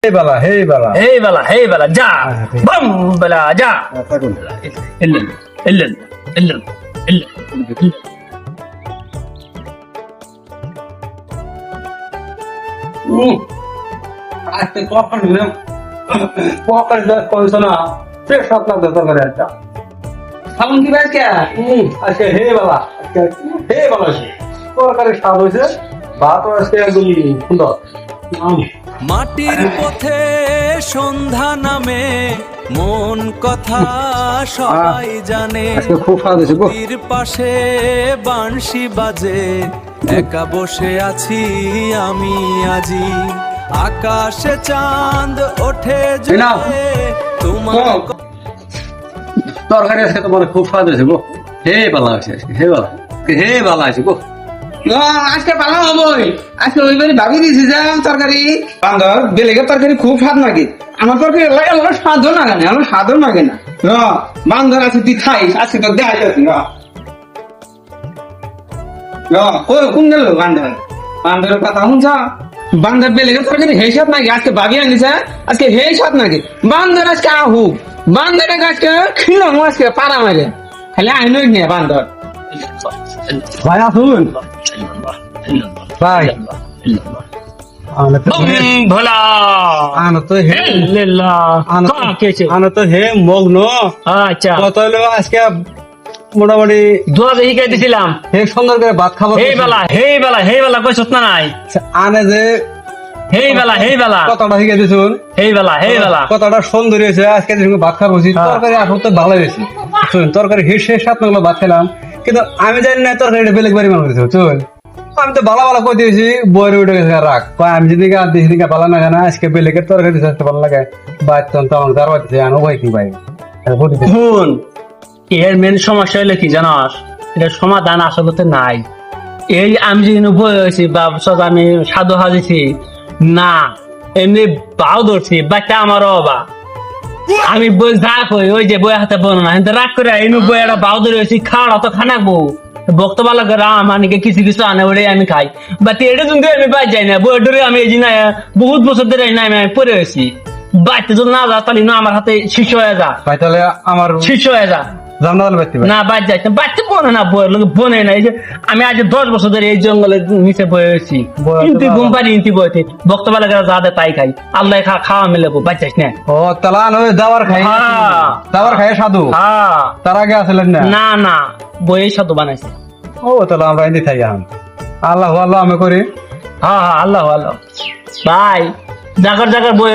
Hey bala, hey bala. Hey bala, ja. Bam bala, ja. Illan. আজকে কখন পকার দাঁত কইছ না সে সব লাগতে তরকারি একটা সামন কি ভাই কে আজকে হে বাবা হে বাবা তরকারি স্বাদ হয়েছে ভাত আজকে একদম সুন্দর মাটির পথে সন্ধ্যা নামে মন কথা সবাই জানে আজকে খুব স্বাদ হয়েছে গো নদীর পাশে বাঁশি বাজে একা বসে আছি আমি আজি আকাশে চাঁদ ওঠে জলে তোমার তরকারি আজকে তোমার খুব স্বাদ হয়েছে গো হে বালা হয়েছে হে বালা আছে গো আজকে ভালো হবই আজকে ওই বাড়ি ভাবি দিয়েছি যে তরকারি বান্দর বেলেগের তরকারি খুব স্বাদ লাগে আমার তরকারি এলাকা স্বাদও লাগে না আমার স্বাদও লাগে না বান্দর আছে তুই খাইস আজকে তো দেখাই যাচ্ছি কোন গেল বান্দর বান্দরের কথা শুনছ বান্দর বেলেগের তরকারি হে স্বাদ নাকি আজকে ভাবি আনিছে আজকে হে স্বাদ নাকি বান্দর আজকে আহু বান্দর আজকে খিলাম আজকে পাড়া মারে খালি আইনই নিয়ে বান্দর ভাই আসুন ভাই ভোলা আনো তো হে আনো তো হে মগ্ন আচ্ছা কত হলো আজকে মোটামুটি দোয়া দেখি খাই দিছিলাম হে সুন্দর করে ভাত খাবো হে বেলা কই সত নাই আনে যে হে বেলা কতটা শিখে দিছুন হে বেলা কতটা সুন্দর হয়েছে আজকে ভাত খাবো তরকারি এখন তো ভালো হয়েছে তরকারি হে শেষ সাত লাগলো ভাত খেলাম কিন্তু আমি জানি না তরকারিটা বেলেগ বাড়ি মানুষ চল আমি তো ভালো ভালো কই দিয়েছি বইরে উঠে গেছে রাখ আমি যেদিকে আর দিদিকে ভালো লাগে না আজকে বেলেগের তরকারি আসতে ভালো লাগে বাচ্চা তো আমার দাঁড় বাড়ছে আনো ভাই কি ভাই শুন এর মেন সমস্যা হলো কি জানাস এটার সমাধান আসলে নাই এই আমি যেদিন বই হয়েছি বা আমি সাধু হাজিছি না এমনি বাউ ধরছি বাচ্চা আমারও বা আমি বই যা কই ওই যে বই হাতে বলো না কিন্তু রাগ করে এই বই একটা বাউ ধরে হয়েছি খাওয়া তো খানাকবো বক্তব্য লাগে আমাকে কিছু কিছু আনে ওরে আমি খাই বাট এটা যদি আমি বাদ যাই না বই ধরে আমি এই না বহুত বছর ধরে না আমি পড়ে হয়েছি বাচ্চা যদি না যা তাহলে না আমার হাতে শিষ্য হয়ে যা ভাই তাহলে আমার শিষ্য হয়ে যা না বাদ যাইতে বাচ্চা বনে না বই বনে না এই যে আমি আজ 10 বছর ধরে এই জঙ্গলের নিচে বয়েছি ইন্তি ঘুম পারি ইন্তি বইতে বক্তব্য লাগে যা দে তাই খাই আল্লাহ খাওয়া মিলেবো বাচ্চাস না ও তালান ওই দাবার খাই সাধু তার আগে আসলেন না না বই সাধু বানাইছে ও তাহলে আমরা এনে খাই আল্লাহ আল্লাহ আমি করি আল্লাহ ভাই জাগার বই